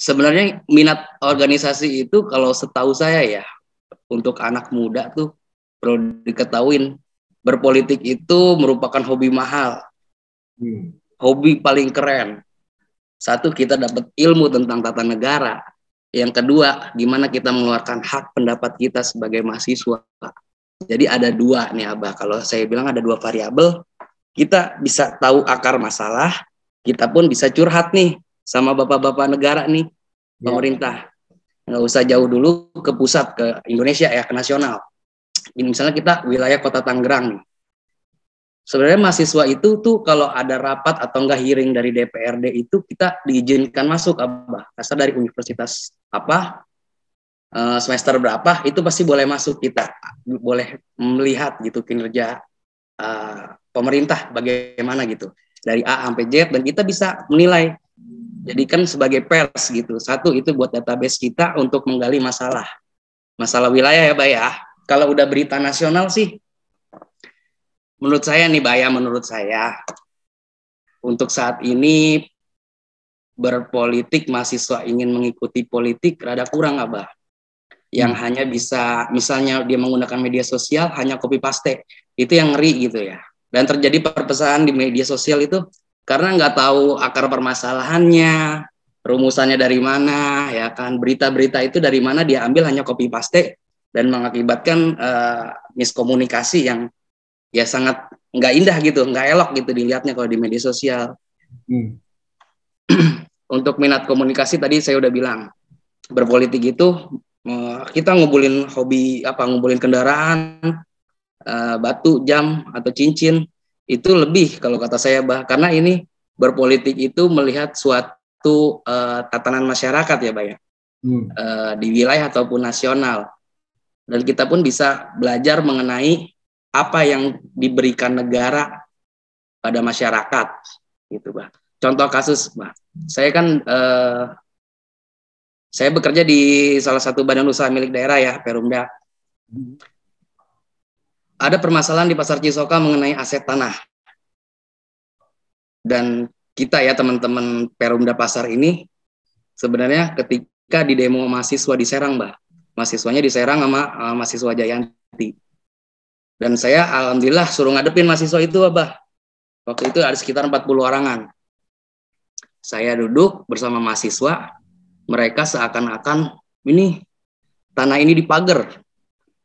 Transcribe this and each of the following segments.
Sebenarnya minat organisasi itu kalau setahu saya ya, untuk anak muda tuh perlu diketahuin, berpolitik itu merupakan hobi mahal, hobi paling keren. Satu, kita dapat ilmu tentang tata negara. Yang kedua, gimana kita mengeluarkan hak pendapat kita sebagai mahasiswa. Jadi ada dua nih Abah, kalau saya bilang ada dua variabel, kita bisa tahu akar masalah, kita pun bisa curhat nih sama bapak-bapak negara nih, pemerintah. Nggak usah jauh dulu ke pusat, ke Indonesia ya, ke nasional. Misalnya kita wilayah Kota Tangerang nih. Sebenarnya mahasiswa itu tuh kalau ada rapat atau enggak hearing dari DPRD itu kita diizinkan masuk, Abah. Asal dari universitas apa, semester berapa, itu pasti boleh masuk, kita boleh melihat gitu kinerja pemerintah bagaimana gitu. Dari A sampai Z, dan kita bisa menilai. Jadi kan sebagai pers gitu. Satu, itu buat database kita untuk menggali masalah wilayah ya, Mbak ya. Kalau udah berita nasional sih, menurut saya nih, Mbak ya, menurut saya untuk saat ini berpolitik, mahasiswa ingin mengikuti politik rada kurang, Abah. Yang hanya bisa, misalnya dia menggunakan media sosial, hanya copy paste. Itu yang ngeri gitu ya. Dan terjadi perpecahan di media sosial itu karena nggak tahu akar permasalahannya, rumusannya dari mana, ya kan. Berita-berita itu dari mana dia ambil, hanya copy paste, dan mengakibatkan miskomunikasi yang ya sangat nggak indah gitu, nggak elok gitu dilihatnya kalau di media sosial. Untuk minat komunikasi tadi saya udah bilang, berpolitik itu kita ngumpulin hobi apa, ngumpulin kendaraan, batu, jam atau cincin, itu lebih kalau kata saya, Bah, karena ini berpolitik itu melihat suatu tatanan masyarakat ya, Bah ya, di wilayah ataupun nasional, dan kita pun bisa belajar mengenai apa yang diberikan negara pada masyarakat gitu, Bah. Contoh kasus, Bah, saya kan saya bekerja di salah satu badan usaha milik daerah ya, Perumda. Ada permasalahan di Pasar Cisoka mengenai aset tanah. Dan kita ya, teman-teman Perumda Pasar ini, sebenarnya ketika di demo mahasiswa di Serang, Mbak. Mahasiswanya di Serang sama mahasiswa Jayanti. Dan saya alhamdulillah suruh ngadepin mahasiswa itu, Abah. Waktu itu ada sekitar 40 orangan. Saya duduk bersama mahasiswa, mereka seakan-akan ini tanah ini dipagar,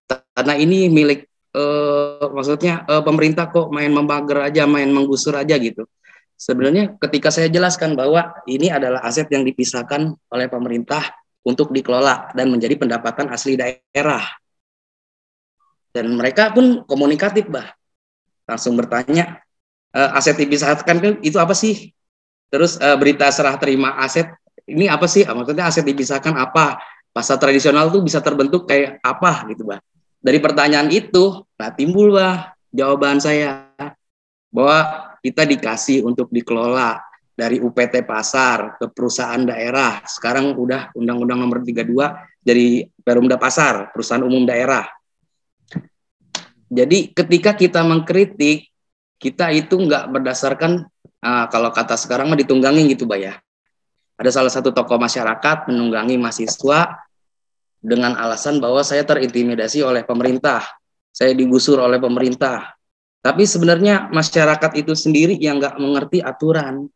tanah ini milik maksudnya pemerintah kok main membagar aja, main menggusur aja gitu. Sebenarnya ketika saya jelaskan bahwa ini adalah aset yang dipisahkan oleh pemerintah untuk dikelola dan menjadi pendapatan asli daerah, dan mereka pun komunikatif, Bah, langsung bertanya, aset dipisahkan itu apa sih? Terus berita serah terima aset ini apa sih? Maksudnya aset dipisahkan apa? Pasar tradisional tuh bisa terbentuk kayak apa gitu, Bah. Dari pertanyaan itu, nah timbul, Bah, jawaban saya bahwa kita dikasih untuk dikelola dari UPT Pasar ke perusahaan daerah. Sekarang udah Undang-Undang Nomor 32 dari Perumda Pasar, perusahaan umum daerah. Jadi ketika kita mengkritik, kita itu nggak berdasarkan kalau kata sekarang mah ditunggangi gitu, Bah ya. Ada salah satu tokoh masyarakat menunggangi mahasiswa dengan alasan bahwa saya terintimidasi oleh pemerintah, saya digusur oleh pemerintah. Tapi sebenarnya masyarakat itu sendiri yang nggak mengerti aturan.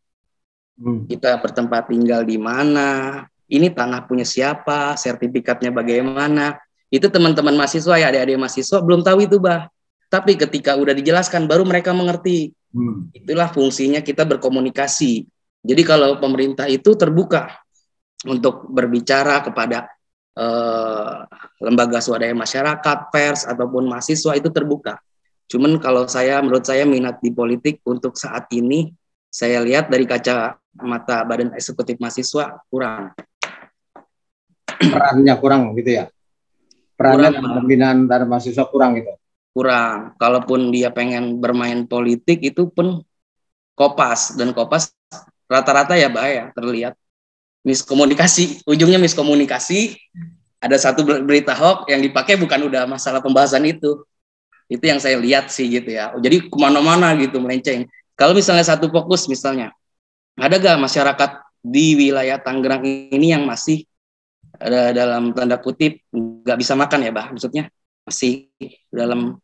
Kita bertempat tinggal di mana, ini tanah punya siapa, sertifikatnya bagaimana. Itu teman-teman mahasiswa ya, adik-adik mahasiswa belum tahu itu, Bah. Tapi ketika udah dijelaskan, baru mereka mengerti. Itulah fungsinya kita berkomunikasi. Jadi kalau pemerintah itu terbuka untuk berbicara kepada lembaga swadaya masyarakat, pers, ataupun mahasiswa, itu terbuka. Cuman kalau menurut saya minat di politik untuk saat ini, saya lihat dari kacamata Badan Eksekutif Mahasiswa kurang. Perannya kurang gitu ya? Perannya dalam pembinaan dari mahasiswa kurang gitu? Kurang. Kalaupun dia pengen bermain politik, itu pun kopas. Dan kopas rata-rata ya, Mbak ya, terlihat miskomunikasi, ujungnya miskomunikasi. Ada satu berita hoax yang dipakai bukan udah masalah pembahasan itu yang saya lihat sih gitu ya. Jadi kemana-mana gitu melenceng. Kalau misalnya satu fokus, misalnya ada gak masyarakat di wilayah Tangerang ini yang masih dalam tanda kutip nggak bisa makan ya, Bah. Maksudnya masih dalam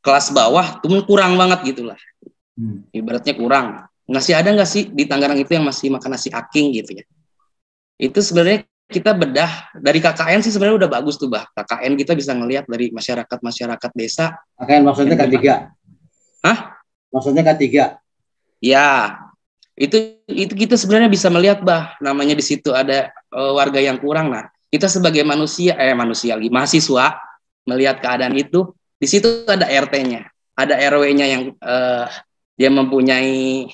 kelas bawah tuh kurang banget gitulah. Ibaratnya kurang. Masih ada nggak sih di Tangerang itu yang masih makan nasi aking gitu ya? Itu sebenarnya kita bedah dari KKN sih sebenarnya udah bagus tuh, Bah. KKN kita bisa ngelihat dari masyarakat desa. KKN maksudnya K3? Hah? Maksudnya K3? Ya, itu kita sebenarnya bisa melihat, Bah. Namanya di situ ada warga yang kurang. Nah, kita sebagai mahasiswa melihat keadaan itu, di situ ada RT-nya, ada RW-nya yang dia mempunyai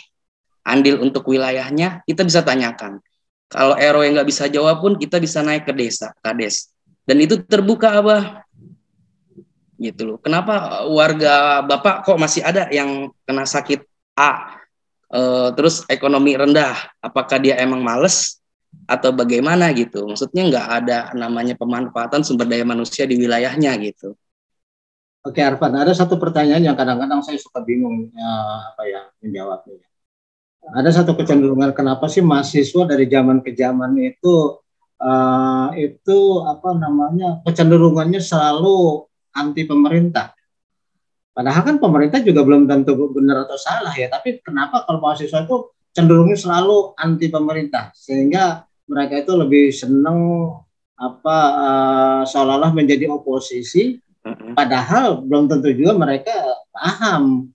andil untuk wilayahnya, kita bisa tanyakan. Kalau RW nggak bisa jawab pun kita bisa naik ke desa, kades. Dan itu terbuka, Abah. Gitu loh. Kenapa warga Bapak kok masih ada yang kena sakit A? Terus ekonomi rendah. Apakah dia emang males atau bagaimana gitu? Maksudnya nggak ada namanya pemanfaatan sumber daya manusia di wilayahnya gitu. Oke, Arfan, ada satu pertanyaan yang kadang-kadang saya suka bingung menjawabnya. Ada satu kecenderungan kenapa sih mahasiswa dari zaman ke zaman itu kecenderungannya selalu anti pemerintah. Padahal kan pemerintah juga belum tentu benar atau salah ya, tapi kenapa kalau mahasiswa itu cenderungnya selalu anti pemerintah sehingga mereka itu lebih senang seolah-olah menjadi oposisi, padahal belum tentu juga mereka paham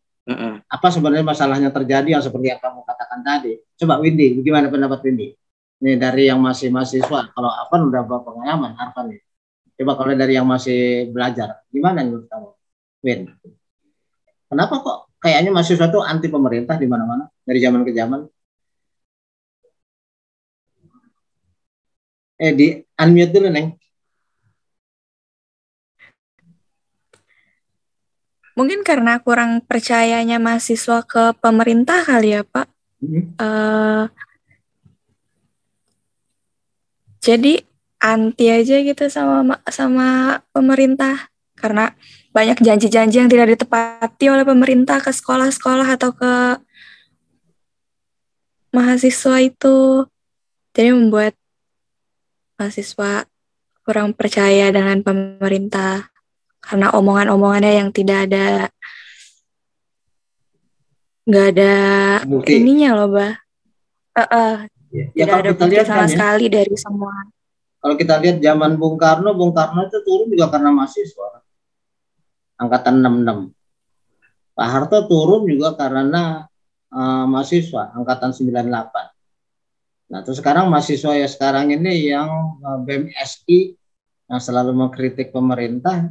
apa sebenarnya masalahnya terjadi yang seperti yang kamu katakan tadi. Coba Windy, bagaimana pendapat Windy? Ini dari yang masih mahasiswa, kalau Arfan udah berpengalaman, Arfan nih. Coba kalau dari yang masih belajar, gimana menurut kamu, Win? Kenapa kok kayaknya mahasiswa itu anti pemerintah di mana-mana dari zaman ke zaman? Di unmute dulu, Neng. Mungkin karena kurang percayanya mahasiswa ke pemerintah kali ya, Pak. Jadi anti aja gitu sama pemerintah. Karena banyak janji-janji yang tidak ditepati oleh pemerintah ke sekolah-sekolah atau ke mahasiswa itu. Jadi membuat mahasiswa kurang percaya dengan pemerintah. Karena omongan-omongannya yang nggak ada bukti. Ininya loh, Bah. Tidak ada bukti sama sekali dari semua. Kalau kita lihat zaman Bung Karno itu turun juga karena mahasiswa. Angkatan 66. Pak Harto turun juga karena mahasiswa, angkatan 98. Nah, terus sekarang mahasiswa ya sekarang ini yang BEM SI yang selalu mengkritik pemerintah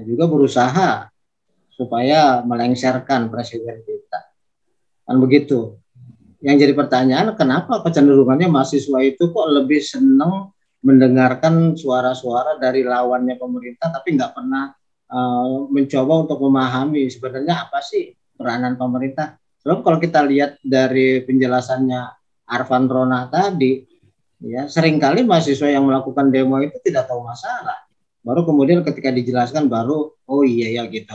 juga berusaha supaya melengsarkan presiden kita. Kan begitu. Yang jadi pertanyaan, kenapa kecenderungannya mahasiswa itu kok lebih senang mendengarkan suara-suara dari lawannya pemerintah tapi nggak pernah mencoba untuk memahami sebenarnya apa sih peranan pemerintah. Sebab kalau kita lihat dari penjelasannya Arfan Rona tadi, ya seringkali mahasiswa yang melakukan demo itu tidak tahu masalah. Baru kemudian ketika dijelaskan baru, oh iya ya gitu.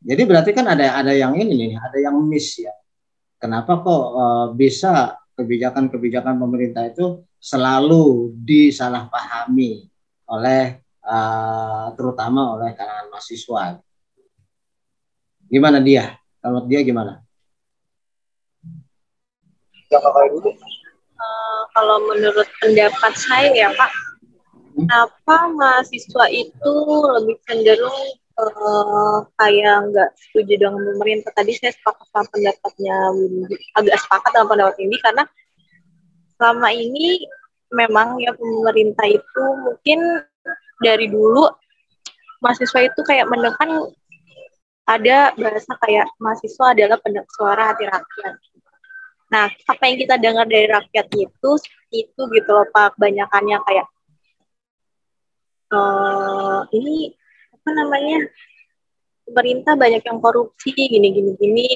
Jadi berarti kan ada yang ini nih, ada yang miss ya. Kenapa kok bisa kebijakan-kebijakan pemerintah itu selalu disalahpahami oleh terutama oleh kalangan mahasiswa? Gimana dia? Kalau dia gimana? Kalau menurut pendapat saya ya Pak, kenapa mahasiswa itu lebih cenderung kayak nggak setuju dengan pemerintah? Tadi saya sepakat sama pendapatnya Windy, agak sepakat dengan pendapat Windy karena selama ini memang ya pemerintah itu mungkin dari dulu mahasiswa itu kayak menekan, ada bahasa kayak mahasiswa adalah pendengar suara hati rakyat. Nah, apa yang kita dengar dari rakyat itu gitu loh Pak, kebanyakannya kayak ini apa namanya, pemerintah banyak yang korupsi gini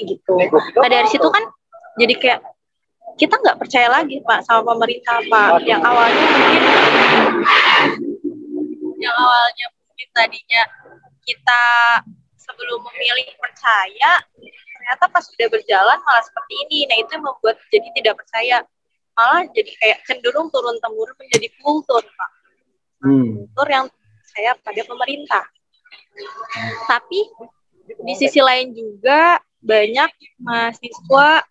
gitu. Nah dari situ kan jadi kayak kita nggak percaya lagi Pak sama pemerintah Pak. Yang awalnya mungkin tadinya kita sebelum memilih percaya, ternyata pas sudah berjalan malah seperti ini. Nah itu yang membuat jadi tidak percaya malah jadi kayak cenderung turun-temurun menjadi kultur, Pak. Kultur yang saya pada pemerintah. Tapi di sisi lain juga banyak mahasiswa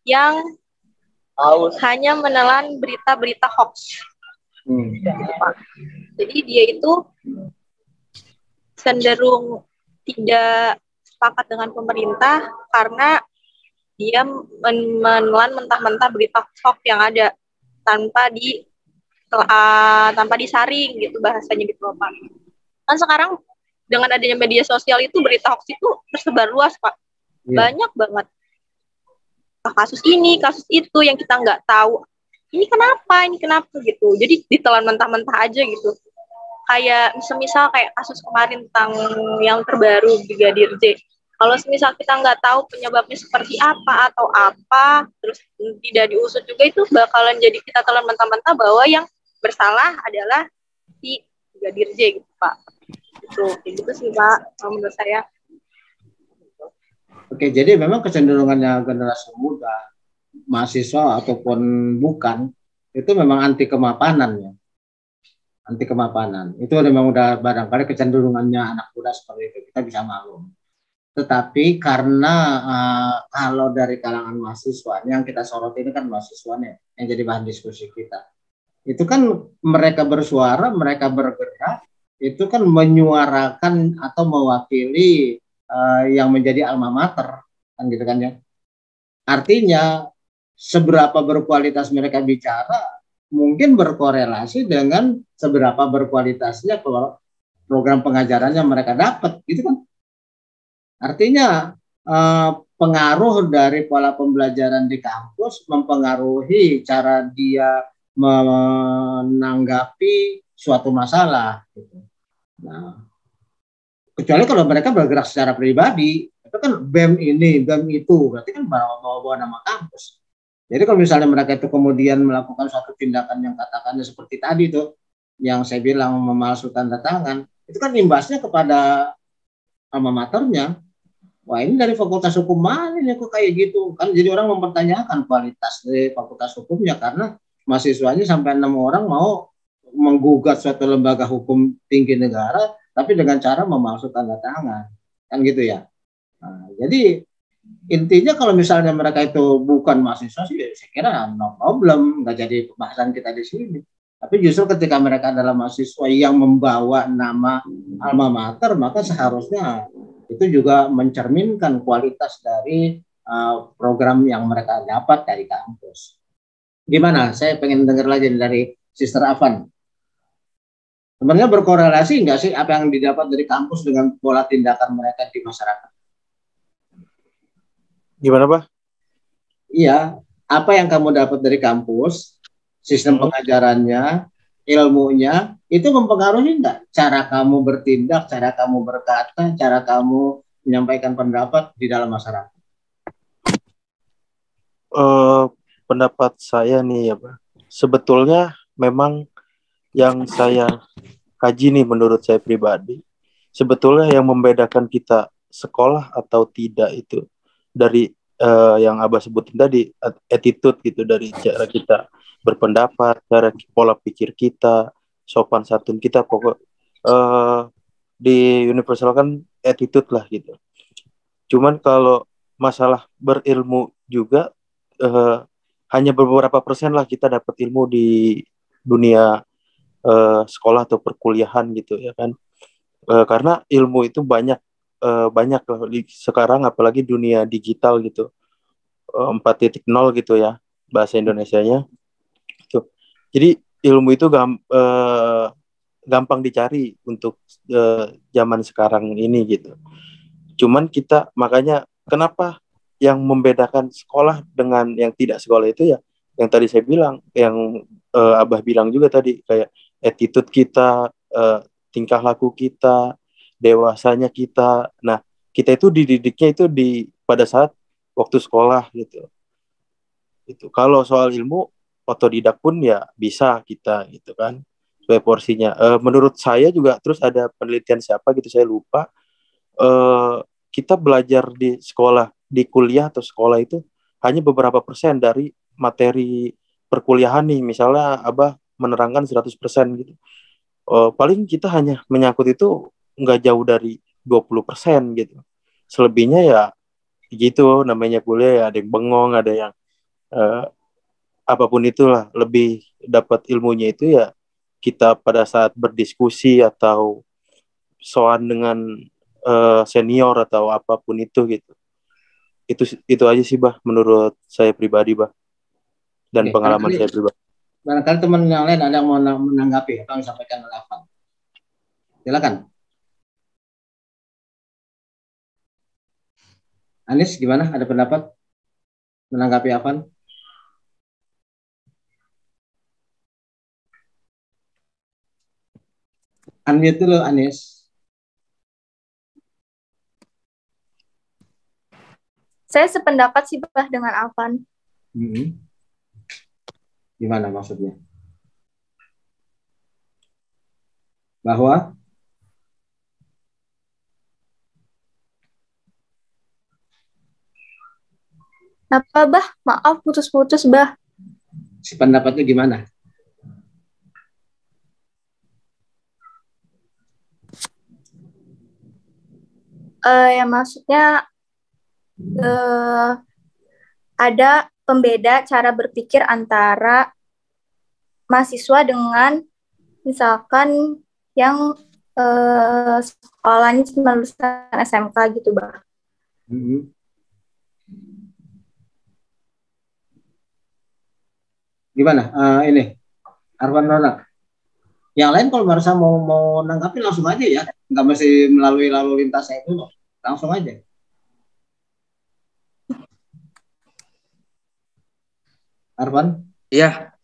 yang hanya menelan berita-berita hoax. Gitu, Pak. Jadi dia itu cenderung tidak sepakat dengan pemerintah karena dia menelan mentah-mentah berita hoax yang ada tanpa disaring gitu bahasanya gitu loh, Pak. Kan sekarang dengan adanya media sosial itu berita hoax itu tersebar luas, Pak. Banyak banget. Kasus ini, kasus itu yang kita nggak tahu. Ini kenapa gitu. Jadi ditelan mentah-mentah aja gitu. Kayak misal kayak kasus kemarin tentang yang terbaru Brigadir J. Kalau misal kita nggak tahu penyebabnya seperti apa atau apa, terus tidak diusut juga, itu bakalan jadi kita telan mentah-mentah bahwa yang bersalah adalah si Brigadir J gitu, Pak. Gitu sih, Pak, menurut saya. Oke, jadi memang kecenderungannya generasi muda, mahasiswa ataupun bukan, itu memang anti kemapanan ya. Anti kemapanan. Itu memang udah barangkali kecenderungannya anak muda seperti itu. Kita bisa maklum. Tetapi karena kalau dari kalangan mahasiswa, yang kita sorot ini kan mahasiswanya yang jadi bahan diskusi kita. Itu kan mereka bersuara, mereka bergerak, itu kan menyuarakan atau mewakili yang menjadi alma mater, kan gitu kan ya. Artinya seberapa berkualitas mereka bicara mungkin berkorelasi dengan seberapa berkualitasnya kalau program pengajaran yang mereka dapat, gitu kan. Artinya pengaruh dari pola pembelajaran di kampus mempengaruhi cara dia menanggapi suatu masalah. Gitu. Nah, kecuali kalau mereka bergerak secara pribadi, itu kan BEM ini, BEM itu, berarti kan bawa nama kampus. Jadi kalau misalnya mereka itu kemudian melakukan suatu tindakan yang katakannya seperti tadi tuh, yang saya bilang memalsukan tanda tangan, itu kan imbasnya kepada alma maternya. Wah, ini dari fakultas hukum mana ini kok kayak gitu? Kan jadi orang mempertanyakan kualitas dari fakultas hukumnya karena mahasiswanya sampai 6 orang mau menggugat suatu lembaga hukum tinggi negara tapi dengan cara memalsukan tanda tangan. Kan gitu ya. Nah, jadi intinya kalau misalnya mereka itu bukan mahasiswa sih saya kira no problem, nggak jadi pembahasan kita di sini. Tapi justru ketika mereka adalah mahasiswa yang membawa nama alma mater, maka seharusnya itu juga mencerminkan kualitas dari program yang mereka dapat dari kampus. Gimana? Saya pengen dengar lagi dari Sister Afan. Sebenarnya berkorelasi nggak sih apa yang didapat dari kampus dengan pola tindakan mereka di masyarakat? Gimana, Pak? Iya, apa yang kamu dapat dari kampus, sistem pengajarannya, ilmunya, itu mempengaruhi nggak cara kamu bertindak, cara kamu berkata, cara kamu menyampaikan pendapat di dalam masyarakat? Pendapat saya nih ya, Pak. Sebetulnya memang yang saya kaji nih menurut saya pribadi, sebetulnya yang membedakan kita sekolah atau tidak itu dari yang Abah sebutin tadi, attitude gitu, dari cara kita berpendapat, cara pola pikir kita, sopan santun kita, pokok di universal kan attitude lah gitu. Cuman kalau masalah berilmu juga hanya beberapa persen lah kita dapat ilmu di dunia sekolah atau perkuliahan gitu ya kan. Karena ilmu itu banyak sekarang, apalagi dunia digital gitu, 4.0 gitu ya bahasa Indonesianya gitu. Jadi ilmu itu gampang dicari untuk zaman sekarang ini gitu. Cuman kita, makanya kenapa yang membedakan sekolah dengan yang tidak sekolah itu ya yang tadi saya bilang, yang Abah bilang juga tadi, kayak attitude kita, tingkah laku kita, dewasanya kita. Nah, kita itu dididiknya itu pada saat waktu sekolah gitu. Itu kalau soal ilmu otodidak pun ya bisa kita gitu kan, sesuai porsinya. Menurut saya juga, terus ada penelitian siapa gitu saya lupa, kita belajar di sekolah, di kuliah atau sekolah itu hanya beberapa persen dari materi perkuliahan nih, misalnya Abah menerangkan 100% gitu. Paling kita hanya menyangkut itu nggak jauh dari 20% gitu. Selebihnya ya gitu, namanya kuliah ya, ada yang bengong, ada yang apapun itulah. Lebih dapat ilmunya itu ya kita pada saat berdiskusi atau soal dengan senior atau apapun itu gitu. Itu aja sih Bah, menurut saya pribadi Bah, dan pengalaman saya pribadi. Barangkali teman yang lain ada yang mau menanggapi apa yang disampaikan oleh Afan. Silakan. Anis gimana? Ada pendapat menanggapi Afan? Unmute dulu Anis. Saya sependapat sih Bah dengan Afan. Gimana maksudnya? Bahwa apa Bah? Maaf putus-putus Bah. si pendapatnya gimana? Ya maksudnya ada pembeda cara berpikir antara mahasiswa dengan misalkan yang sekolahnya cuma lulusan SMK gitu Bah. Gimana? Ini Arwan Ronak. Yang lain kalau merasa mau nanggapi langsung aja ya, nggak mesti melalui lalu lintasnya itu, langsung aja. Arwan? Iya,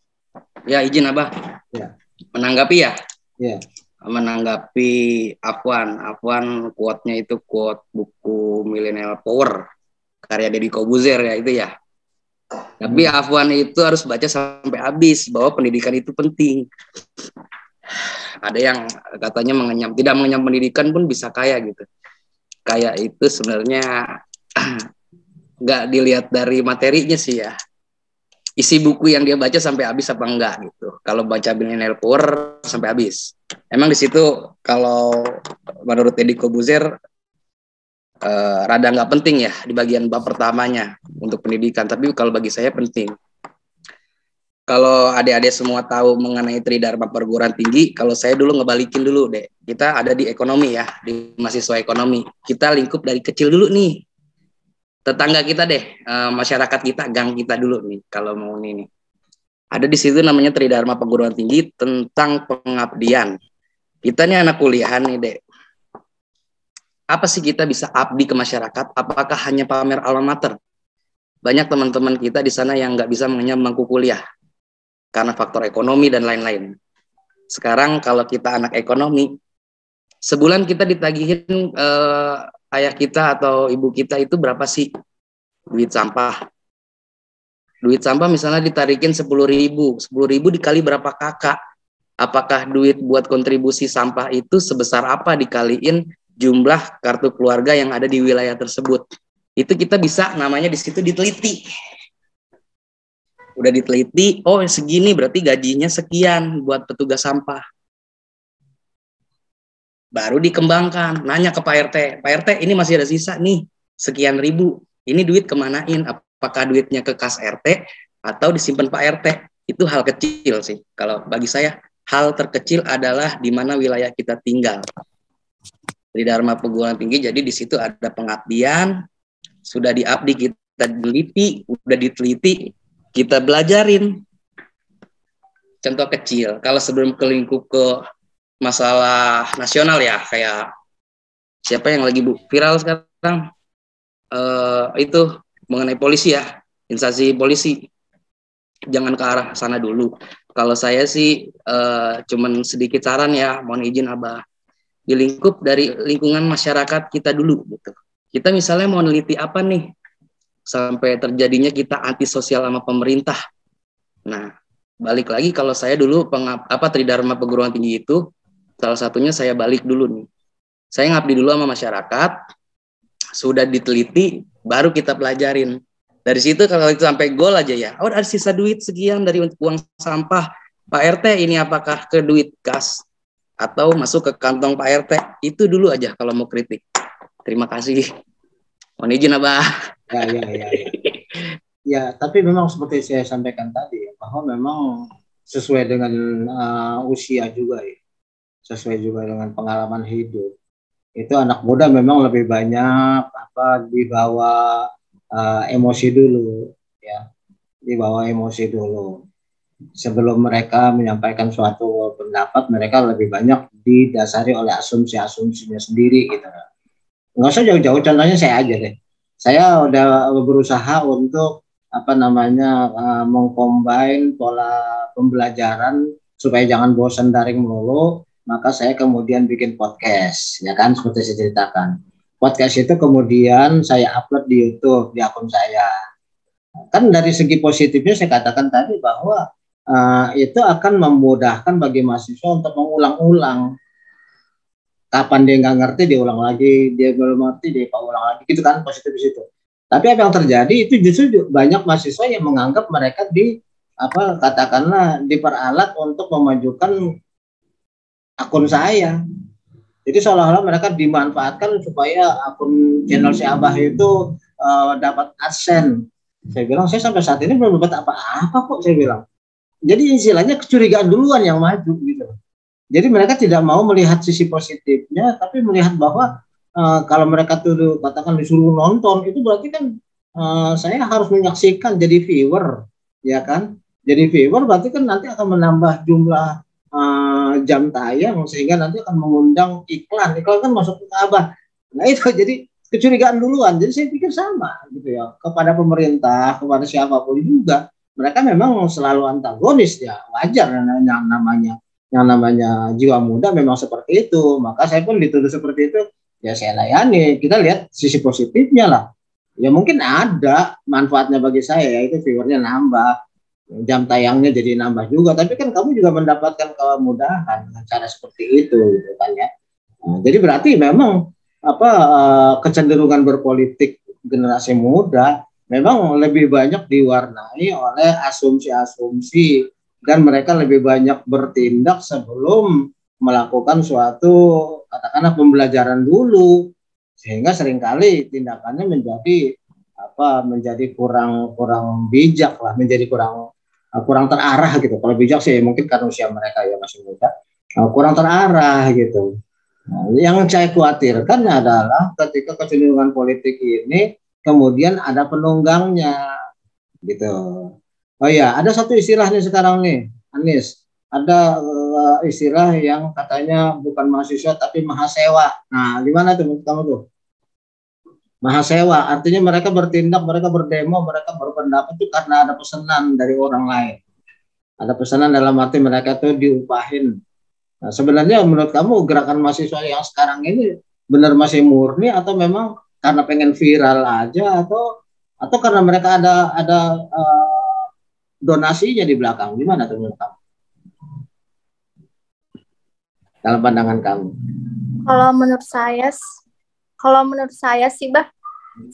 ya izin Abah. Ya. Menanggapi ya? Iya. Menanggapi Afwan quote-nya itu quote buku Millennial Power karya Deddy Corbuzier ya itu ya. Tapi Afwan itu harus baca sampai habis bahwa pendidikan itu penting. Ada yang katanya tidak mengenyam pendidikan pun bisa kaya gitu. Kaya itu sebenarnya nggak dilihat dari materinya sih ya. Isi buku yang dia baca sampai habis apa enggak gitu. Kalau baca Millennial Power sampai habis. Emang di situ kalau menurut Deddy Corbuzier rada nggak penting ya di bagian bab pertamanya untuk pendidikan. Tapi kalau bagi saya penting. Kalau adik-adik semua tahu mengenai Tridharma Perguruan Tinggi, kalau saya dulu ngebalikin dulu deh. Kita ada di ekonomi ya, di mahasiswa ekonomi. Kita lingkup dari kecil dulu nih. Tetangga kita deh, masyarakat kita, gang kita dulu nih, kalau mau ini nih. Ada di situ namanya Tridharma Perguruan Tinggi tentang pengabdian. Kita nih anak kuliahan nih deh. Apa sih kita bisa abdi ke masyarakat? Apakah hanya pamer alma mater? Banyak teman-teman kita di sana yang nggak bisa mengenyam bangku kuliah karena faktor ekonomi dan lain-lain. Sekarang kalau kita anak ekonomi, sebulan kita ditagihin ayah kita atau ibu kita itu berapa sih duit sampah? Duit sampah misalnya ditarikin 10.000 dikali berapa kakak? Apakah duit buat kontribusi sampah itu sebesar apa dikaliin jumlah kartu keluarga yang ada di wilayah tersebut? Itu kita bisa namanya di situ diteliti. Udah diteliti, oh segini berarti gajinya sekian buat petugas sampah. Baru dikembangkan, nanya ke Pak RT, Pak RT ini masih ada sisa nih, sekian ribu, ini duit kemanain? Apakah duitnya ke kas RT atau disimpan Pak RT? Itu hal kecil sih, kalau bagi saya hal terkecil adalah di mana wilayah kita tinggal. Tridharma Perguruan Tinggi, jadi di situ ada pengabdian, sudah diabdi, kita teliti, udah diteliti, kita belajarin. Contoh kecil, kalau sebelum ke lingkup ke masalah nasional ya, kayak siapa yang lagi viral sekarang itu mengenai polisi ya, instansi polisi, jangan ke arah sana dulu. Kalau saya sih cuman sedikit saran ya, mohon izin Abah, di lingkup dari lingkungan masyarakat kita dulu gitu. Kita misalnya mau neliti apa nih sampai terjadinya kita antisosial sama pemerintah. Nah, balik lagi kalau saya dulu Tridharma Perguruan Tinggi itu salah satunya saya balik dulu nih. Saya ngabdi dulu sama masyarakat, sudah diteliti, baru kita pelajarin. Dari situ kalau itu sampai gol aja ya, oh ada sisa duit sekian dari uang sampah, Pak RT ini apakah ke duit kas atau masuk ke kantong Pak RT? Itu dulu aja kalau mau kritik. Terima kasih. Mohon izin Abah. Ya. Ya, tapi memang seperti saya sampaikan tadi ya, bahwa memang sesuai dengan usia juga ya, sesuai juga dengan pengalaman hidup. Itu anak muda memang lebih banyak dibawa emosi dulu ya, dibawa emosi dulu. Sebelum mereka menyampaikan suatu pendapat, mereka lebih banyak didasari oleh asumsi-asumsinya sendiri gitu. Nggak usah jauh-jauh, contohnya saya aja deh. Saya udah berusaha untuk mengcombine pola pembelajaran supaya jangan bosan daring melulu, maka saya kemudian bikin podcast, ya kan, seperti saya ceritakan. Podcast itu kemudian saya upload di YouTube, di akun saya. Kan dari segi positifnya saya katakan tadi bahwa itu akan memudahkan bagi mahasiswa untuk mengulang-ulang. Kapan dia nggak ngerti, dia ulang lagi, dia belum ngerti, dia ulang lagi, gitu kan, positif di situ. Tapi apa yang terjadi itu justru banyak mahasiswa yang menganggap mereka katakanlah diperalat untuk memajukan akun saya. Jadi seolah-olah mereka dimanfaatkan supaya akun channel si Abah itu dapat AdSense. Saya bilang, saya sampai saat ini belum dapat apa-apa kok, saya bilang. Jadi istilahnya kecurigaan duluan yang maju gitu. Jadi mereka tidak mau melihat sisi positifnya, tapi melihat bahwa kalau mereka tuh katakan disuruh nonton, itu berarti kan saya harus menyaksikan jadi viewer, ya kan? Jadi viewer berarti kan nanti akan menambah jumlah jam tayang, sehingga nanti akan mengundang iklan kan masuk ke Abah. Nah itu jadi kecurigaan duluan. Jadi saya pikir sama gitu ya, kepada pemerintah, kepada siapapun juga, mereka memang selalu antagonis ya, wajar yang namanya jiwa muda memang seperti itu. Maka saya pun dituduh seperti itu, ya saya layani. Kita lihat sisi positifnya lah. Ya mungkin ada manfaatnya bagi saya, yaitu viewernya nambah, jam tayangnya jadi nambah juga. Tapi kan kamu juga mendapatkan kemudahan dengan cara seperti itu, gitu kan ya. Nah, jadi berarti memang kecenderungan berpolitik generasi muda memang lebih banyak diwarnai oleh asumsi-asumsi, dan mereka lebih banyak bertindak sebelum melakukan suatu katakanlah pembelajaran dulu, sehingga seringkali tindakannya menjadi kurang bijak lah, menjadi kurang terarah gitu. Kalau bijak sih mungkin karena usia mereka ya masih muda, kurang terarah gitu. Nah, yang saya khawatirkan adalah ketika kecenderungan politik ini kemudian ada penunggangnya gitu. Oh ya, ada satu istilah nih sekarang nih, Anies. Ada istilah yang katanya bukan mahasiswa tapi mahasewa. Nah, gimana tuh menurut kamu tuh? Mahasewa artinya mereka bertindak, mereka berdemo, mereka berpendapat itu karena ada pesanan dari orang lain. Ada pesanan dalam arti mereka tuh diupahin. Nah, sebenarnya menurut kamu gerakan mahasiswa yang sekarang ini benar masih murni atau memang karena pengen viral aja, atau karena mereka ada donasinya di belakang? Gimana tuh menurut kamu? Dalam pandangan kamu? Kalau menurut saya sih, Bah,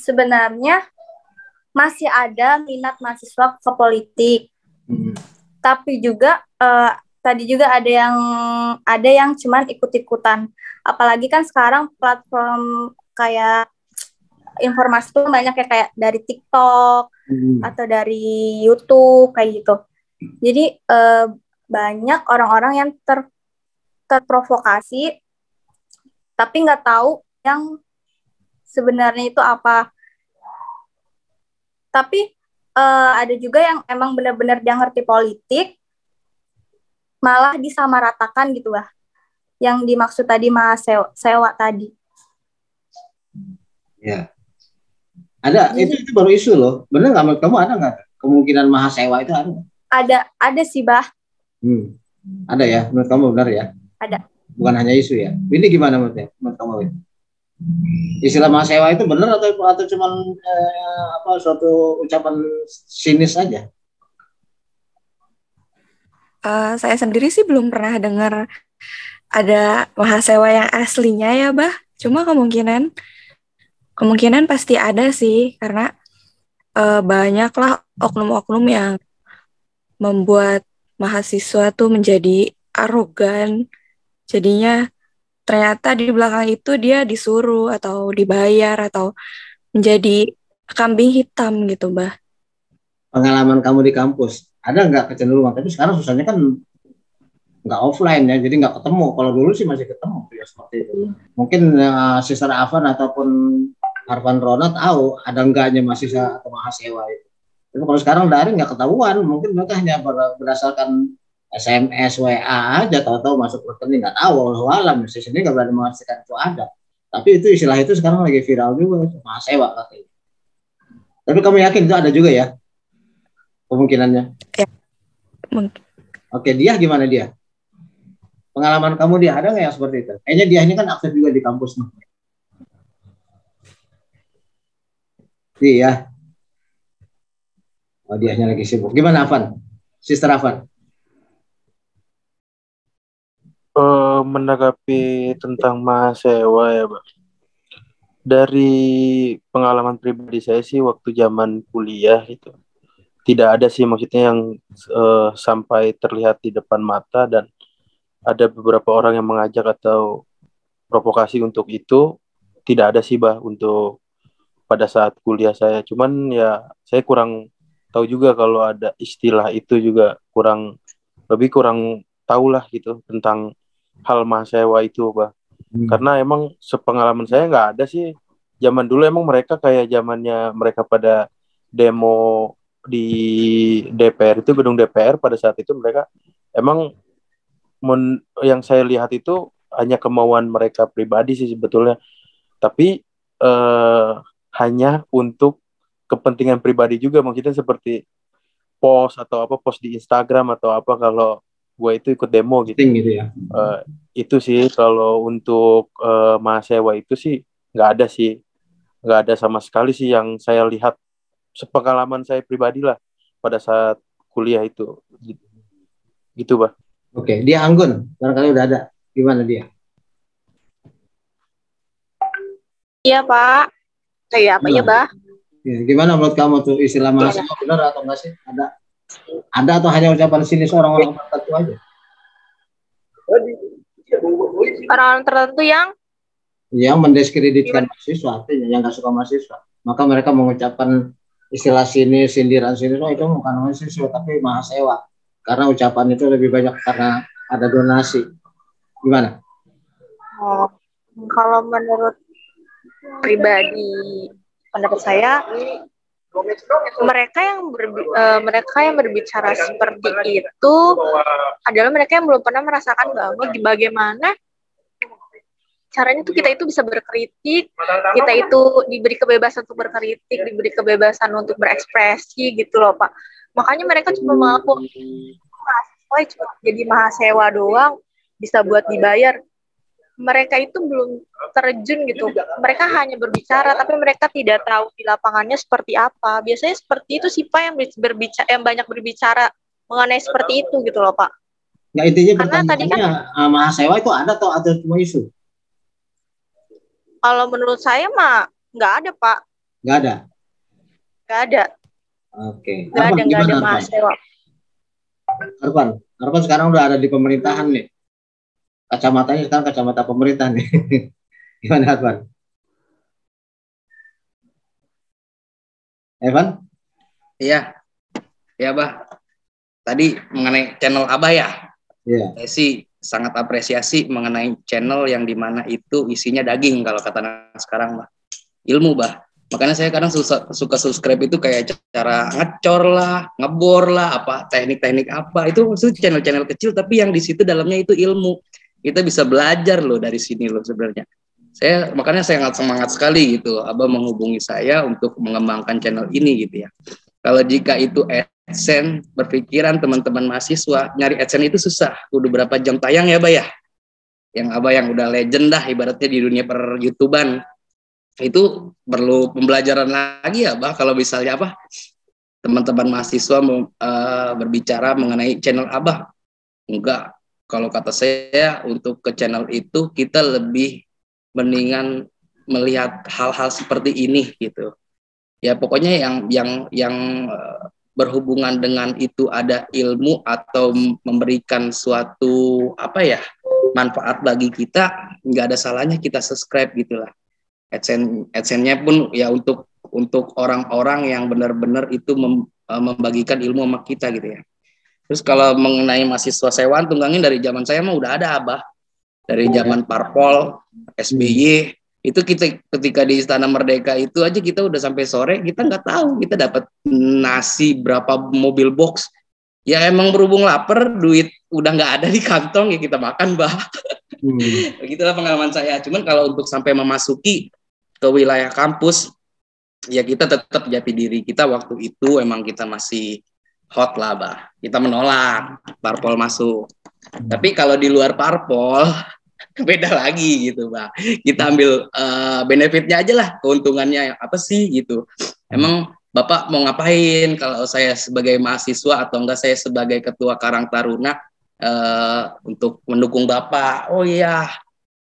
sebenarnya masih ada minat mahasiswa ke politik. Tapi juga tadi juga ada yang cuman ikut-ikutan. Apalagi kan sekarang platform kayak informasi tuh banyak ya, kayak dari TikTok atau dari YouTube kayak gitu. Jadi banyak orang-orang yang terprovokasi tapi nggak tahu yang sebenarnya itu apa. Tapi ada juga yang emang benar-benar dia ngerti politik, malah disamaratakan gitu lah. Yang dimaksud tadi mahasiswa tadi. Ya. Ada, itu baru isu loh. Benar nggak menurut kamu, ada nggak kemungkinan mahasiswa itu ada? Ada sih, Bah. Ada ya, menurut kamu benar ya? Ada. Bukan hanya isu ya. Ini gimana menurut kamu? Istilah mahasiswa itu benar atau cuman suatu ucapan sinis saja? Saya sendiri sih belum pernah dengar ada mahasiswa yang aslinya ya, Bah. Cuma kemungkinan pasti ada sih, karena banyaklah oknum-oknum yang membuat mahasiswa tuh menjadi arogan. Jadinya ternyata di belakang itu dia disuruh atau dibayar atau menjadi kambing hitam gitu, Bah. Pengalaman kamu di kampus, ada nggak kecenderungan? Tapi sekarang susahnya kan nggak offline ya, jadi nggak ketemu. Kalau dulu sih masih ketemu ya seperti itu. Mungkin Sister Afan ataupun Arvan Rona tahu ada enggaknya mahasiswa atau mahasiswa itu. Tapi kalau sekarang daring nggak ketahuan, mungkin mereka hanya berdasarkan SMS, WA aja, tahu-tahu masuk rekening, nggak tahu. Walau di sini nggak berani memastikan itu ada. Tapi itu istilah itu sekarang lagi viral juga, mahasiswa katanya. Tapi kamu yakin itu ada juga ya? Kemungkinannya? Ya, mungkin. Oke, dia gimana dia? Pengalaman kamu dia ada nggak yang seperti itu? Kayaknya dia ini kan aktif juga di kampus nih. Iya. Oh, dianya lagi sibuk. Gimana, Afan? Sister Afan? Menanggapi tentang mahasiswa ya, Bang. Dari pengalaman pribadi saya sih waktu zaman kuliah itu tidak ada sih, maksudnya yang sampai terlihat di depan mata dan ada beberapa orang yang mengajak atau provokasi untuk itu, tidak ada sih, Bah, untuk pada saat kuliah saya. Cuman ya saya kurang tahu juga kalau ada istilah itu, juga kurang tahu lah gitu tentang hal mahasiswa itu, Bah. Karena emang sepengalaman saya nggak ada sih. Zaman dulu emang mereka kayak zamannya mereka pada demo di DPR itu, gedung DPR, pada saat itu mereka emang yang saya lihat itu hanya kemauan mereka pribadi sih sebetulnya. Tapi hanya untuk kepentingan pribadi juga, maksudnya seperti post atau apa, post di Instagram atau apa, kalau gue itu ikut demo gitu. Ya. Itu sih kalau untuk mahasiswa itu sih nggak ada sama sekali sih yang saya lihat, sepengalaman saya pribadi lah pada saat kuliah itu gitu, Bah. Oke, dia Anggun barangkali udah ada. Gimana dia? Iya, Pak. Kayak apa ya, Bah? Ya, gimana menurut kamu tuh istilah mahasiswa benar atau enggak sih? Ada atau hanya ucapan sinis orang-orang tertentu aja? Orang-orang tertentu yang mendiskreditkan mahasiswa, artinya yang nggak suka mahasiswa. Maka mereka mengucapkan istilah sinis, sindiran sinis, itu bukan mahasiswa tapi mahasiswa. Karena ucapan itu lebih banyak karena ada donasi. Gimana? Kalau menurut pribadi, pendapat saya, mereka yang berbicara seperti itu adalah mereka yang belum pernah merasakan bahwa bagaimana caranya tuh kita itu bisa berkritik, kita itu diberi kebebasan untuk berkritik, diberi kebebasan untuk berekspresi gitu loh, Pak. Makanya mereka cuma mampu mahasiswa cuma jadi mahasiswa doang, bisa buat dibayar. Mereka itu belum terjun gitu. Mereka hanya berbicara, tapi mereka tidak tahu di lapangannya seperti apa. Biasanya seperti itu sih, Pak, yang banyak berbicara mengenai seperti itu gitu loh, Pak. Nah, intinya pertanyaannya, mahasiswa itu ada atau cuma isu? Kalau menurut saya mah nggak ada, Pak. Nggak ada? Nggak ada. Oke. Nggak ada mahasiswa. Arvan sekarang udah ada di pemerintahan nih. Kacamatanya sekarang kacamata pemerintah nih. Gimana, Arvan? Evan? Iya. Ya, Bah. Tadi mengenai channel Abah ya. Iya. Saya sih sangat apresiasi mengenai channel yang dimana itu isinya daging kalau kata anak sekarang, Bah. Ilmu, Bah. Makanya saya kadang suka subscribe itu kayak cara ngecor lah, ngebor lah, apa teknik-teknik apa. Itu channel-channel kecil tapi yang di situ dalamnya itu ilmu. Kita bisa belajar loh dari sini loh sebenarnya. Makanya saya sangat semangat sekali gitu, Abah menghubungi saya untuk mengembangkan channel ini gitu ya. Kalau jika itu AdSense, berpikiran teman-teman mahasiswa nyari AdSense itu susah. Udah berapa jam tayang ya, Abah ya? Yang Abah yang udah legend dah ibaratnya di dunia per YouTubean. Itu perlu pembelajaran lagi ya, Bah, kalau misalnya apa teman-teman mahasiswa berbicara mengenai channel Abah. Enggak, kalau kata saya untuk ke channel itu kita lebih mendingan melihat hal-hal seperti ini gitu. ya pokoknya yang berhubungan dengan itu ada ilmu atau memberikan suatu apa ya manfaat bagi kita, nggak ada salahnya kita subscribe gitulah. AdSense-nya pun ya untuk orang-orang yang benar-benar itu membagikan ilmu sama kita gitu ya. Terus kalau mengenai mahasiswa sewaan tunggangin dari zaman saya mah udah ada Abah. Dari zaman Parpol, SBY, itu kita ketika di Istana Merdeka itu aja kita udah sampai sore, kita nggak tahu kita dapat nasi berapa mobil box. Ya emang berhubung lapar, duit udah nggak ada di kantong ya kita makan, Bah. Begitulah pengalaman saya. Cuman kalau untuk sampai memasuki ke wilayah kampus, ya kita tetap jati diri kita waktu itu emang kita masih hot lah, Bah. Kita menolak Parpol masuk. Tapi kalau di luar Parpol beda lagi gitu, Bah. Kita ambil benefitnya aja lah, keuntungannya apa sih gitu. Emang Bapak mau ngapain kalau saya sebagai mahasiswa atau enggak saya sebagai ketua Karang Taruna untuk mendukung Bapak. Oh iya,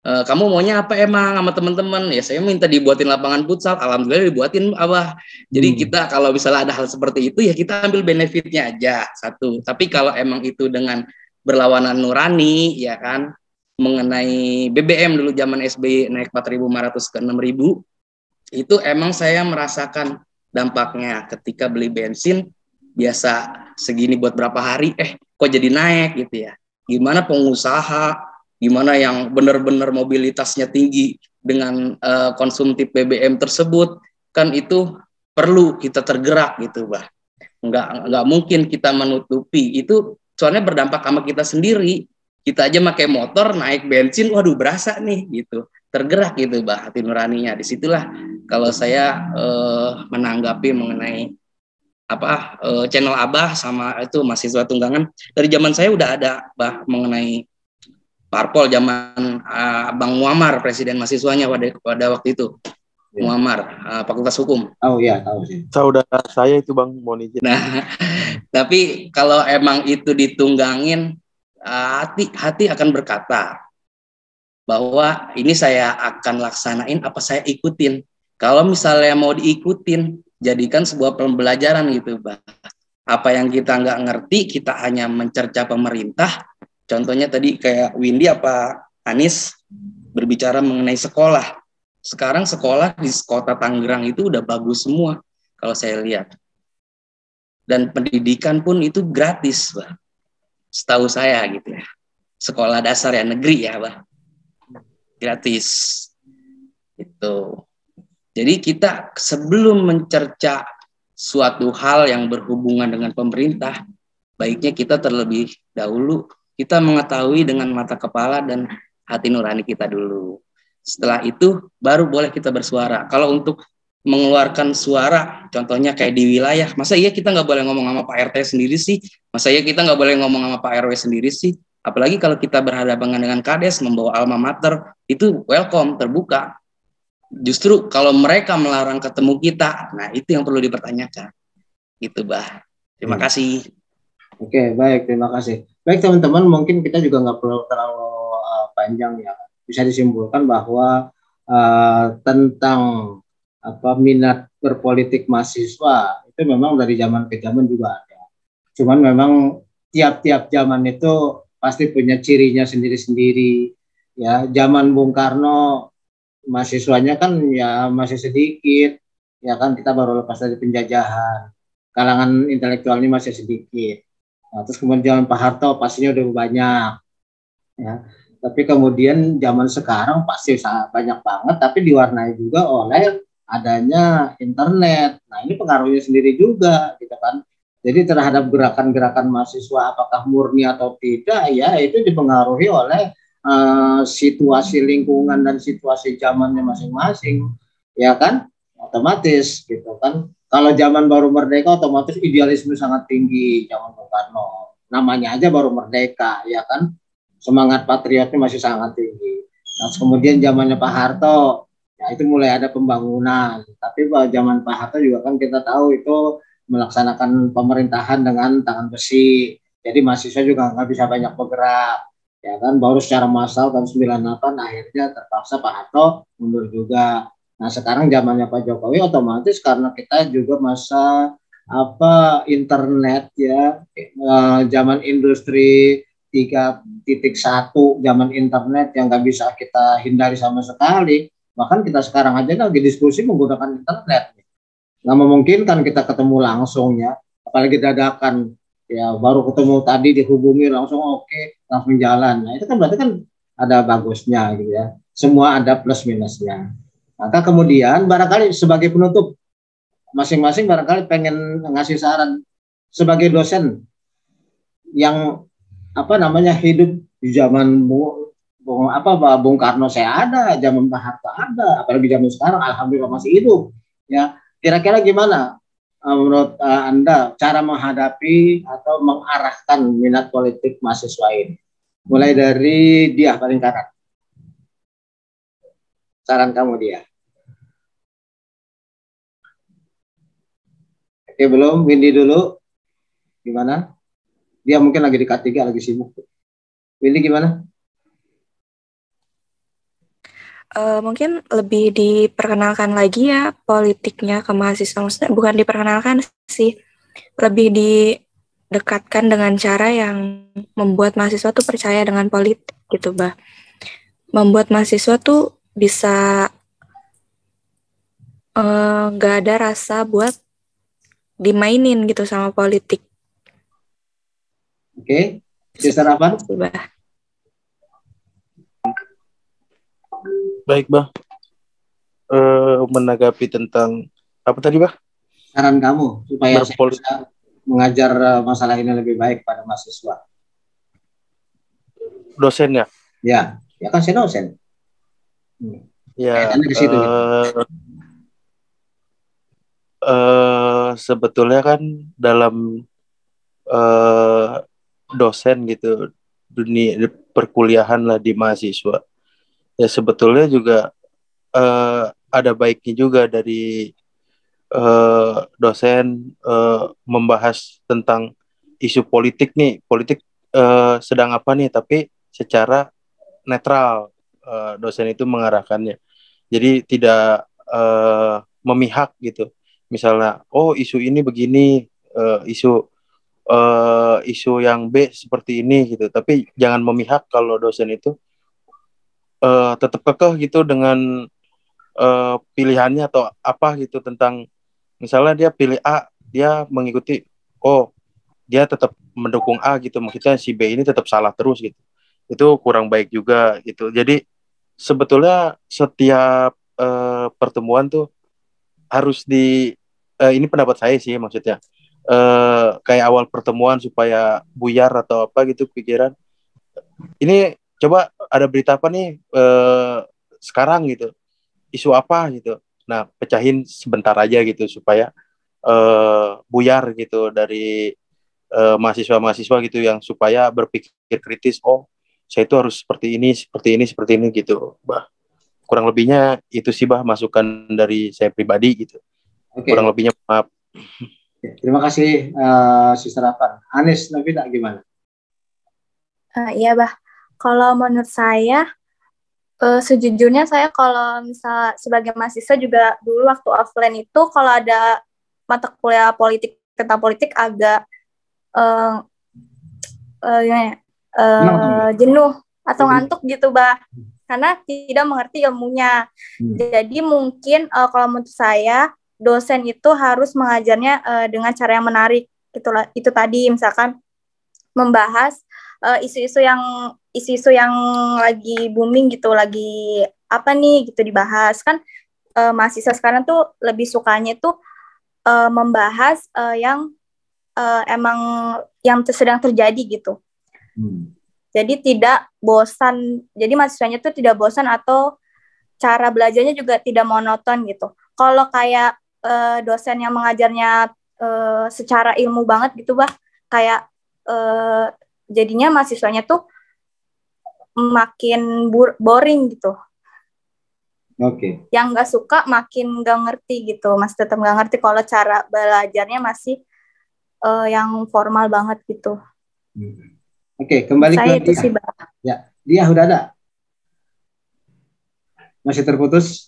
kamu maunya apa emang sama teman-teman? Ya saya minta dibuatin lapangan futsal, alhamdulillah dibuatin Abah. Jadi kita kalau misalnya ada hal seperti itu ya kita ambil benefitnya aja satu. Tapi kalau emang itu dengan berlawanan nurani ya kan, mengenai BBM dulu zaman SBY naik 4.500 ke 6.000, itu emang saya merasakan dampaknya ketika beli bensin biasa segini buat berapa hari, kok jadi naik gitu ya. Gimana pengusaha, gimana yang benar-benar mobilitasnya tinggi dengan konsumtif BBM tersebut, kan itu perlu kita tergerak gitu, Bah. Nggak mungkin kita menutupi itu, soalnya berdampak sama kita sendiri. Kita aja pakai motor naik bensin, waduh berasa nih gitu, tergerak gitu, Bah, hati nuraninya. Disitulah kalau saya menanggapi mengenai apa channel Abah sama itu mahasiswa tunggangan dari zaman saya udah ada, Bah, mengenai Parpol zaman Bang Muammar presiden mahasiswanya pada waktu itu. Ya. Muammar Fakultas Hukum. Oh iya, tahu sih. Saudara saya itu Bang, mohon izin. Nah, tapi kalau emang itu ditunggangin, hati akan berkata bahwa ini saya akan laksanain apa saya ikutin. Kalau misalnya mau diikutin, jadikan sebuah pembelajaran gitu, Bah. Apa yang kita nggak ngerti, kita hanya mencerca pemerintah. Contohnya tadi kayak Windy apa Anis berbicara mengenai sekolah. Sekarang sekolah di kota Tangerang itu udah bagus semua kalau saya lihat. Dan pendidikan pun itu gratis, Bah. Setahu saya gitu ya. Sekolah dasar ya negeri ya, Bah. Gratis. Itu. Jadi kita sebelum mencerca suatu hal yang berhubungan dengan pemerintah, baiknya kita terlebih dahulu kita mengetahui dengan mata kepala dan hati nurani kita dulu. Setelah itu baru boleh kita bersuara. Kalau untuk mengeluarkan suara, contohnya kayak di wilayah, masa iya kita nggak boleh ngomong sama Pak RT sendiri sih? Masa iya kita nggak boleh ngomong sama Pak RW sendiri sih? Apalagi kalau kita berhadapan dengan Kades, membawa alma mater, itu welcome, terbuka. Justru kalau mereka melarang ketemu kita, nah itu yang perlu dipertanyakan. Gitu, Bah. Terima kasih. Oke, baik, terima kasih. Baik teman-teman, mungkin kita juga nggak perlu terlalu panjang ya. Bisa disimpulkan bahwa tentang minat berpolitik mahasiswa itu memang dari zaman ke zaman juga ada. Cuman memang tiap-tiap zaman itu pasti punya cirinya sendiri-sendiri. Ya, zaman Bung Karno mahasiswanya kan ya masih sedikit, ya kan kita baru lepas dari penjajahan. Kalangan intelektualnya masih sedikit. Nah, terus kemudian Pak Harto pastinya udah banyak. Ya. Tapi kemudian zaman sekarang pasti sangat banyak banget, tapi diwarnai juga oleh adanya internet. Nah, ini pengaruhnya sendiri juga, gitu kan. Jadi terhadap gerakan-gerakan mahasiswa apakah murni atau tidak, ya itu dipengaruhi oleh situasi lingkungan dan situasi zamannya masing-masing, ya kan? Otomatis, gitu kan. Kalau zaman baru merdeka, otomatis idealisme sangat tinggi zaman Bung Karno. Namanya aja baru merdeka, ya kan? Semangat patriotnya masih sangat tinggi. Nah, kemudian zamannya Pak Harto, ya itu mulai ada pembangunan. Tapi zaman Pak Harto juga kan kita tahu itu melaksanakan pemerintahan dengan tangan besi. Jadi mahasiswa juga nggak bisa banyak bergerak. Ya kan, baru secara massal tahun 98 akhirnya terpaksa Pak Harto mundur juga. Nah, sekarang zamannya Pak Jokowi, otomatis karena kita juga masa internet ya, zaman industri 3.1, zaman internet yang nggak bisa kita hindari sama sekali. Bahkan kita sekarang aja lagi diskusi menggunakan internet. Nggak memungkinkan kita ketemu langsung ya, apalagi dadakan ya, baru ketemu tadi dihubungi langsung oke, langsung jalan. Nah itu kan berarti kan ada bagusnya gitu ya, semua ada plus minusnya. Maka kemudian barangkali sebagai penutup, masing-masing barangkali pengen ngasih saran sebagai dosen yang hidup di zaman Bung Karno saya ada, zaman Pak Harto ada, apalagi zaman sekarang alhamdulillah masih hidup. Ya, kira-kira gimana menurut Anda cara menghadapi atau mengarahkan minat politik mahasiswa ini? Mulai dari dia paling kanan. Saran kamu dia. Oke, belum. Windy dulu. Gimana? Dia mungkin lagi di K3, lagi sibuk. Windy gimana? Mungkin lebih diperkenalkan lagi ya politiknya ke mahasiswa. Maksudnya bukan diperkenalkan sih, lebih didekatkan dengan cara yang membuat mahasiswa tuh percaya dengan politik gitu, Bah. Membuat mahasiswa tuh bisa nggak ada rasa buat dimainin gitu sama politik. Oke, Sister Afan? Baik, Bah. Menanggapi tentang apa tadi, Bah? Saran kamu supaya saya bisa mengajar masalah ini lebih baik pada mahasiswa. Dosen ya? Ya kan saya dosen. Ya, ke situ, sebetulnya kan dalam dosen gitu, dunia perkuliahan lah di mahasiswa, ya sebetulnya juga ada baiknya juga dari dosen membahas tentang isu politik nih, politik sedang apa nih, tapi secara netral dosen itu mengarahkannya. Jadi tidak memihak gitu. Misalnya, oh isu ini begini, isu yang B seperti ini gitu. Tapi jangan memihak kalau dosen itu tetap kekeh gitu dengan pilihannya atau apa gitu, tentang misalnya dia pilih A, dia mengikuti, oh dia tetap mendukung A gitu. Maksudnya si B ini tetap salah terus gitu. Itu kurang baik juga gitu. Jadi sebetulnya setiap pertemuan tuh harus ini pendapat saya sih, maksudnya kayak awal pertemuan supaya buyar atau apa gitu pikiran. Ini coba ada berita apa nih sekarang gitu, isu apa gitu. Nah pecahin sebentar aja gitu supaya buyar gitu dari mahasiswa-mahasiswa gitu, yang supaya berpikir kritis. Oh saya itu harus seperti ini gitu, Bah. Kurang lebihnya itu sih, Bah, masukan dari saya pribadi gitu. Okay. Kurang lebihnya maaf. Terima kasih Sister Afan. Anis Nabila gimana? Iya, Bah. Kalau menurut saya, sejujurnya saya kalau misal sebagai mahasiswa juga dulu waktu offline itu kalau ada mata kuliah politik tentang politik agak jenuh atau ngantuk gitu, Bah, karena tidak mengerti ilmunya. Jadi mungkin kalau menurut saya dosen itu harus mengajarnya dengan cara yang menarik. Itu tadi misalkan membahas isu-isu yang lagi booming gitu, lagi apa nih gitu dibahas kan. Mahasiswa sekarang tuh lebih sukanya tuh membahas yang emang yang sedang terjadi gitu. Jadi tidak bosan. Jadi mahasiswanya tuh tidak bosan atau cara belajarnya juga tidak monoton gitu. Kalau kayak dosen yang mengajarnya secara ilmu banget gitu, Bah, kayak jadinya mahasiswanya tuh makin boring gitu. Oke. Yang nggak suka makin nggak ngerti gitu, masih tetap nggak ngerti kalau cara belajarnya masih yang formal banget gitu. Oke, kembali saya ke itu sih, Bah. Ya, dia udah ada. Masih terputus?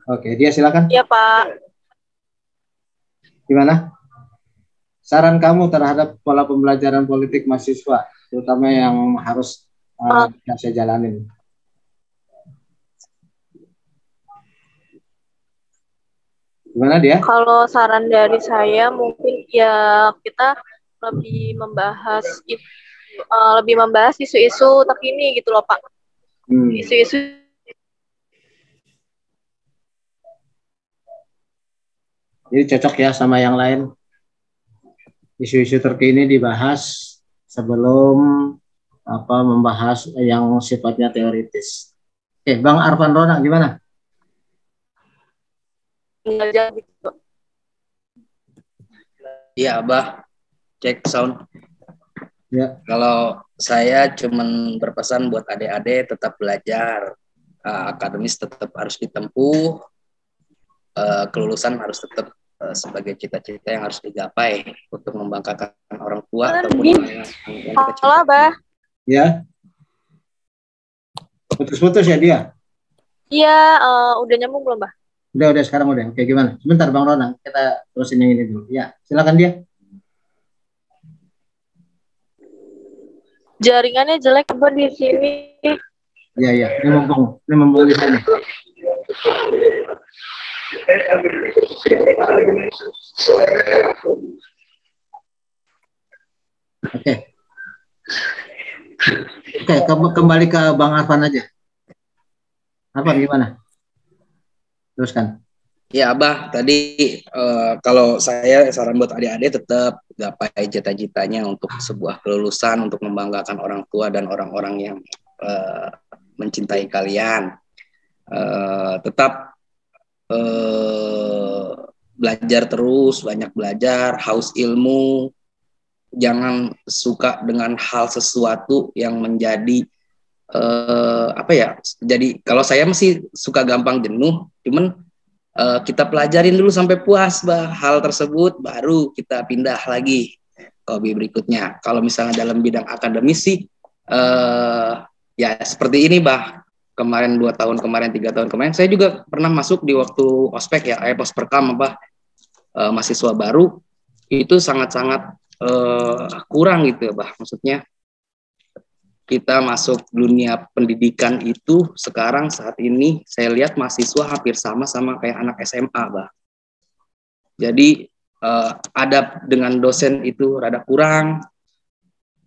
Oke, dia silakan. Iya, Pak. Gimana? Saran kamu terhadap pola pembelajaran politik mahasiswa, terutama yang harus saya jalanin. Gimana dia? Kalau saran dari saya mungkin ya kita lebih membahas isu-isu terkini gitu loh, Pak. Isu-isu jadi cocok ya sama yang lain. Isu-isu terkini dibahas sebelum membahas yang sifatnya teoritis. Oke, Bang Arfan Rona gimana? Iya, Abah. Cek sound. Ya. Kalau saya cuman berpesan buat adik-adik tetap belajar. Akademis tetap harus ditempuh. Kelulusan harus tetap sebagai cita-cita yang harus digapai untuk membanggakan orang tua ataupun yang kita cintai. Ya. Putus-putus ya dia? Iya, udah nyambung belum, Bah? Udah sekarang udah. Oke, gimana? Sebentar Bang Ronang, kita terusin yang ini dulu. Ya, silakan dia. Jaringannya jelek Bah di sini. Iya. Ini mumpung di sana. Oke, kembali ke Bang Arfan aja. Arfan gimana? Teruskan. Ya, Abah, tadi kalau saya saran buat adik-adik tetap gapai cita-citanya untuk sebuah kelulusan, untuk membanggakan orang tua dan orang-orang yang mencintai kalian. Tetap belajar terus, banyak belajar, haus ilmu, jangan suka dengan hal sesuatu yang menjadi jadi kalau saya masih suka gampang jenuh, cuman kita pelajarin dulu sampai puas hal tersebut, baru kita pindah lagi ke hobi berikutnya. Kalau misalnya dalam bidang akademisi ya seperti ini kemarin 2 tahun kemarin, 3 tahun kemarin, saya juga pernah masuk di waktu ospek ya, posperkam mahasiswa baru, itu sangat-sangat kurang gitu ya, maksudnya kita masuk dunia pendidikan itu sekarang saat ini saya lihat mahasiswa hampir sama kayak anak SMA, Jadi adab dengan dosen itu rada kurang,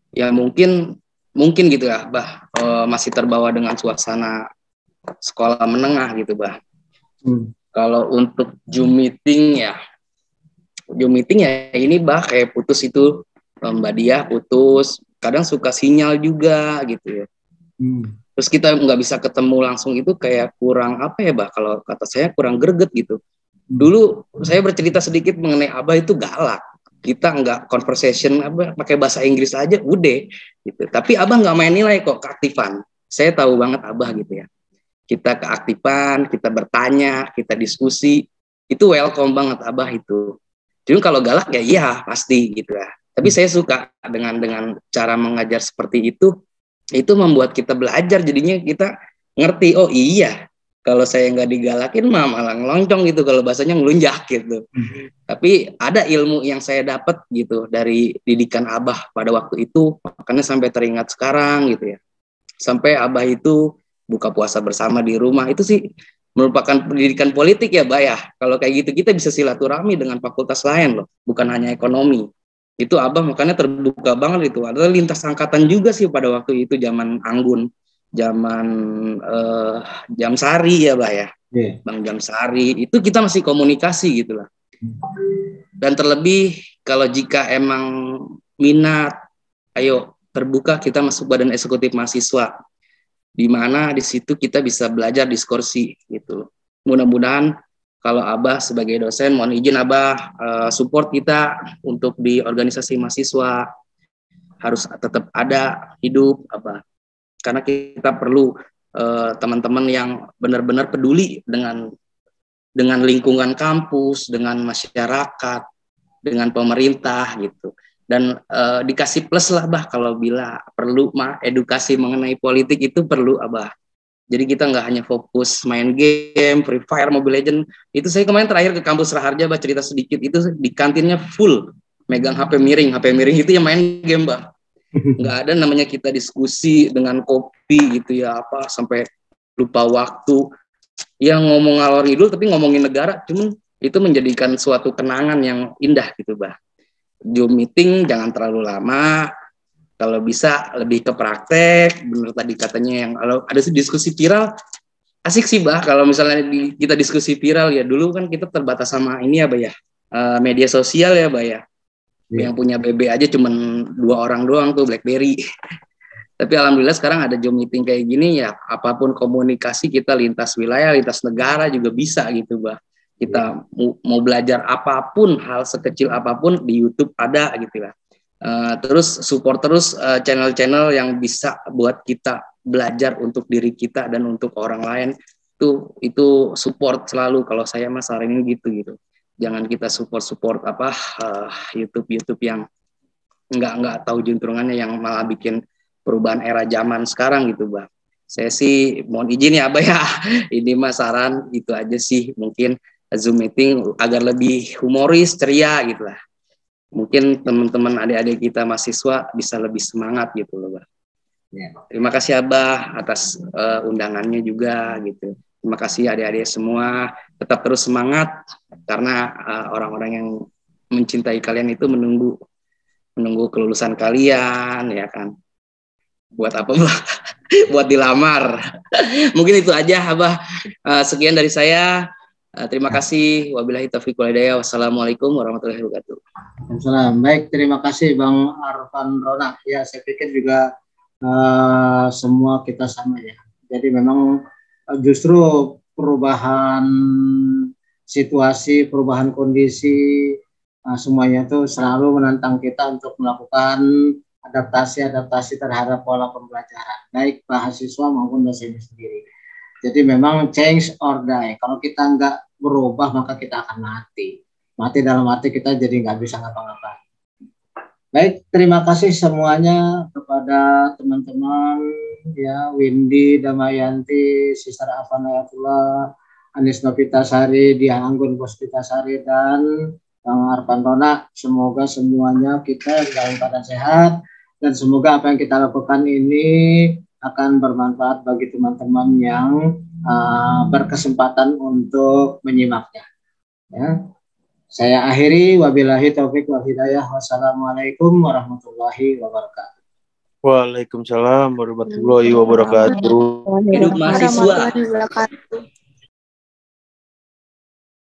ya mungkin gitu ya, masih terbawa dengan suasana sekolah menengah gitu, Kalau untuk Zoom meeting ya ini kayak putus itu, Mbak Dia putus, kadang suka sinyal juga gitu ya. Terus kita nggak bisa ketemu langsung, itu kayak kurang kalau kata saya kurang greget gitu. Dulu saya bercerita sedikit mengenai Abah itu galak. Kita nggak conversation pakai bahasa Inggris aja udah gitu. Tapi Abah nggak main nilai kok, keaktifan. Saya tahu banget Abah gitu ya. Kita keaktifan, kita bertanya, kita diskusi, itu welcome banget Abah itu. Jadi kalau galak ya iya pasti gitu ya. Tapi saya suka dengan cara mengajar seperti itu membuat kita belajar, jadinya kita ngerti, oh iya kalau saya nggak digalakin malah ngeloncong gitu, kalau bahasanya ngelunjak gitu. Tapi ada ilmu yang saya dapat gitu dari didikan Abah pada waktu itu, makanya sampai teringat sekarang gitu ya. Sampai Abah itu buka puasa bersama di rumah, itu sih merupakan pendidikan politik ya, ya. Kalau kayak gitu kita bisa silaturahmi dengan fakultas lain loh, bukan hanya ekonomi. Itu Abah makanya terbuka banget itu. Ada lintas angkatan juga sih pada waktu itu, zaman Anggun, zaman Jamsari ya, ya. Yeah. Bang Jamsari, itu kita masih komunikasi gitu lah. Dan terlebih kalau jika emang minat, ayo terbuka, kita masuk badan eksekutif mahasiswa, di mana di situ kita bisa belajar diskursi gitu. Mudah-mudahan kalau Abah sebagai dosen, mohon izin Abah support kita untuk di organisasi mahasiswa, harus tetap ada hidup Abah, karena kita perlu teman-teman yang benar-benar peduli dengan lingkungan kampus, dengan masyarakat, dengan pemerintah gitu. Dan dikasih plus lah kalau bila perlu edukasi mengenai politik itu perlu Abah. Jadi kita nggak hanya fokus main game, Free Fire, Mobile Legend. Itu saya kemarin terakhir ke kampus Raharja, Bah, cerita sedikit. Itu di kantinnya full megang HP miring itu yang main game, Bah. Nggak ada namanya kita diskusi dengan kopi gitu ya, apa sampai lupa waktu. Yang ngomong ngalor ngidul tapi ngomongin negara, cuman itu menjadikan suatu kenangan yang indah gitu, Bah. Zoom meeting jangan terlalu lama, kalau bisa lebih ke praktek, bener tadi katanya yang kalau ada diskusi viral, asik sih, Bah, kalau misalnya kita diskusi viral ya, dulu kan kita terbatas sama ini ya, Bah ya, media sosial ya, Bah ya, yang punya BB aja cuman 2 orang doang tuh, BlackBerry. Tapi alhamdulillah sekarang ada Zoom meeting kayak gini ya, apapun komunikasi kita lintas wilayah, lintas negara juga bisa gitu, Bah. Kita mau belajar apapun, hal sekecil apapun di YouTube ada gitu lah. Terus support terus channel-channel yang bisa buat kita belajar untuk diri kita dan untuk orang lain. Itu support selalu, kalau saya mas saranin gitu. Jangan kita support YouTube yang nggak tahu juntrungannya, yang malah bikin perubahan era zaman sekarang gitu, Bah. Saya sih mohon izin ya, Abah ya. Ini mas saran itu aja sih, mungkin Zoom meeting agar lebih humoris, ceria gitu lah. Mungkin teman-teman adik-adik kita mahasiswa bisa lebih semangat gitu loh, Bah. Ya. Terima kasih Abah atas undangannya juga gitu. Terima kasih adik-adik semua, tetap terus semangat karena orang-orang yang mencintai kalian itu menunggu kelulusan kalian ya kan. Buat apa, Bah? Buat dilamar. Mungkin itu aja, Abah. Sekian dari saya. Terima kasih. Wabillahi taufiq wal hidayah. Wassalamualaikum warahmatullahi wabarakatuh. Waalaikumsalam. Baik, terima kasih Bang Arfan Rona. Ya, saya pikir juga semua kita sama ya. Jadi memang justru perubahan situasi, perubahan kondisi, semuanya itu selalu menantang kita untuk melakukan adaptasi terhadap pola pembelajaran, baik mahasiswa maupun dosennya sendiri. Jadi memang change or die. Kalau kita nggak berubah, maka kita akan mati. Mati dalam arti kita jadi nggak bisa ngapa-ngapain. Baik, terima kasih semuanya kepada teman-teman ya, Windy, Damayanti, Sister Afan Ayatullah, Anis Novitasari, Dian Anggun Puspitasari, dan Bang Arfan Rona. Semoga semuanya kita dalam keadaan sehat, dan semoga apa yang kita lakukan ini akan bermanfaat bagi teman-teman yang berkesempatan untuk menyimaknya. Ya. Saya akhiri, wabillahi taufiq wal hidayah. Wassalamualaikum warahmatullahi wabarakatuh. Waalaikumsalam warahmatullahi wabarakatuh. Hidup mahasiswa.